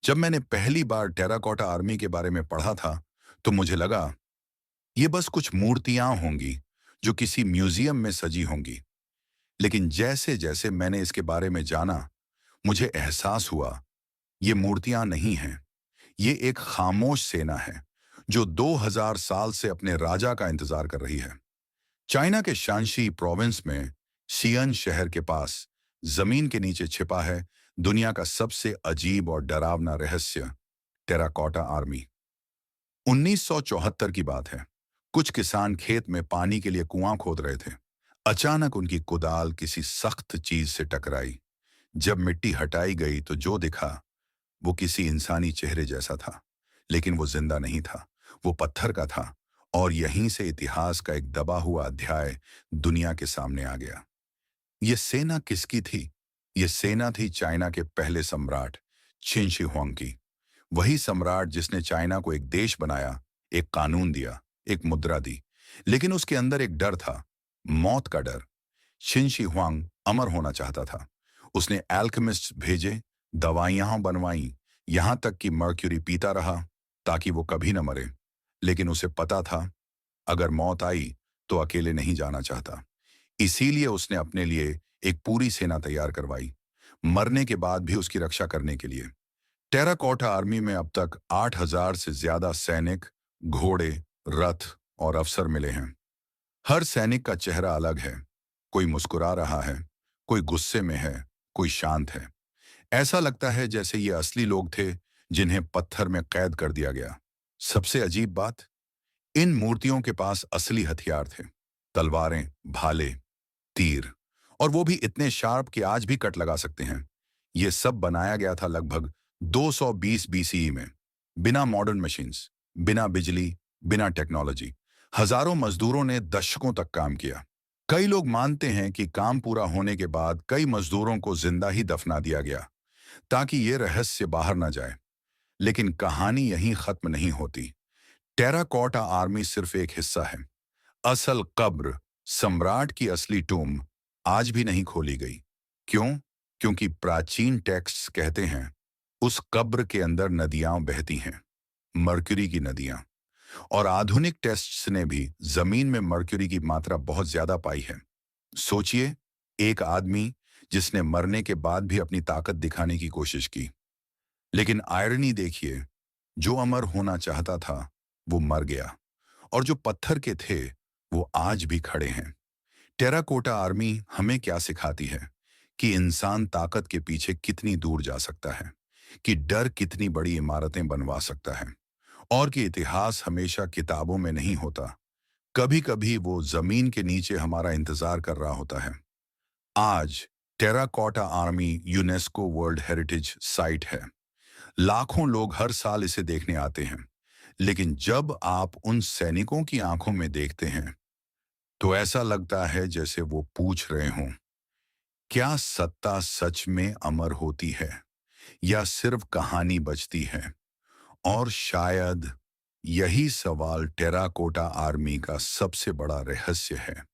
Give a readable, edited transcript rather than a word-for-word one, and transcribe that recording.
जब मैंने पहली बार टेराकोटा आर्मी के बारे में पढ़ा था, तो मुझे लगा ये बस कुछ मूर्तियां होंगी जो किसी म्यूजियम में सजी होंगी। लेकिन जैसे जैसे मैंने इसके बारे में जाना, मुझे एहसास हुआ ये मूर्तियां नहीं हैं। ये एक खामोश सेना है जो 2000 साल से अपने राजा का इंतजार कर रही है। चाइना के शांशी प्रोविंस में शियन शहर के पास जमीन के नीचे छिपा है दुनिया का सबसे अजीब और डरावना रहस्य, टेराकोटा आर्मी। 1974 की बात है। कुछ किसान खेत में पानी के लिए कुआं खोद रहे थे। अचानक उनकी कुदाल किसी सख्त चीज से टकराई। जब मिट्टी हटाई गई तो जो दिखा वो किसी इंसानी चेहरे जैसा था, लेकिन वो जिंदा नहीं था। वो पत्थर का था। और यहीं से इतिहास का एक दबा हुआ अध्याय दुनिया के सामने आ गया। ये सेना किसकी थी? ये सेना थी चाइना के पहले सम्राट छिन शी हुआंग की। वही सम्राट जिसने चाइना को एक देश बनाया, एक कानून दिया, एक मुद्रा दी। लेकिन उसके अंदर एक डर था, मौत का डर। छिन शी हुआंग अमर होना चाहता था। उसने एल्केमिस्ट भेजे, दवाइयां बनवाई, यहां तक कि मर्क्यूरी पीता रहा ताकि वो कभी न मरे। लेकिन उसे पता था अगर मौत आई तो अकेले नहीं जाना चाहता। इसीलिए उसने अपने लिए एक पूरी सेना तैयार करवाई, मरने के बाद भी उसकी रक्षा करने के लिए। टेराकोटा आर्मी में अब तक 8000 से ज्यादा सैनिक, घोड़े, रथ और अफसर मिले हैं। हर सैनिक का चेहरा अलग है। कोई मुस्कुरा रहा है, कोई गुस्से में है, कोई शांत है। ऐसा लगता है जैसे ये असली लोग थे जिन्हें पत्थर में कैद कर दिया गया। सबसे अजीब बात, इन मूर्तियों के पास असली हथियार थे। तलवारें, भाले, तीर, और वो भी इतने शार्प कि आज भी कट लगा सकते हैं। ये सब बनाया गया था लगभग 220 बीसीई में, बिना मॉडर्न मशीन्स, बिना बिजली, बिना टेक्नोलॉजी। हजारों मजदूरों ने दशकों तक काम किया। कई लोग मानते हैं कि काम पूरा होने के बाद कई मजदूरों को जिंदा ही दफना दिया गया ताकि ये रहस्य बाहर ना जाए। लेकिन कहानी यहीं खत्म नहीं होती। टेराकोटा आर्मी सिर्फ एक हिस्सा है। असल कब्र, सम्राट की असली टूम, आज भी नहीं खोली गई। क्यों? क्योंकि प्राचीन टेक्स्ट्स कहते हैं उस कब्र के अंदर नदियां बहती हैं, मर्क्यूरी की नदियां। और आधुनिक टेस्ट्स ने भी जमीन में मर्क्यूरी की मात्रा बहुत ज्यादा पाई है। सोचिए, एक आदमी जिसने मरने के बाद भी अपनी ताकत दिखाने की कोशिश की। लेकिन आयरनी देखिए, जो अमर होना चाहता था वो मर गया, और जो पत्थर के थे वो आज भी खड़े हैं। टेराकोटा आर्मी हमें क्या सिखाती है? कि इंसान ताकत के पीछे कितनी दूर जा सकता है, कि डर कितनी बड़ी इमारतें बनवा सकता है, और कि इतिहास हमेशा किताबों में नहीं होता। कभी कभी वो जमीन के नीचे हमारा इंतजार कर रहा होता है। आज terracotta army UNESCO world heritage site है। लाखों लोग हर साल इसे देखने आते हैं। लेकिन जब आप उन सैनिकों की आंखों में देखते हैं तो ऐसा लगता है जैसे वो पूछ रहे हों, क्या सत्ता सच में अमर होती है या सिर्फ कहानी बचती है? और शायद यही सवाल टेराकोटा आर्मी का सबसे बड़ा रहस्य है।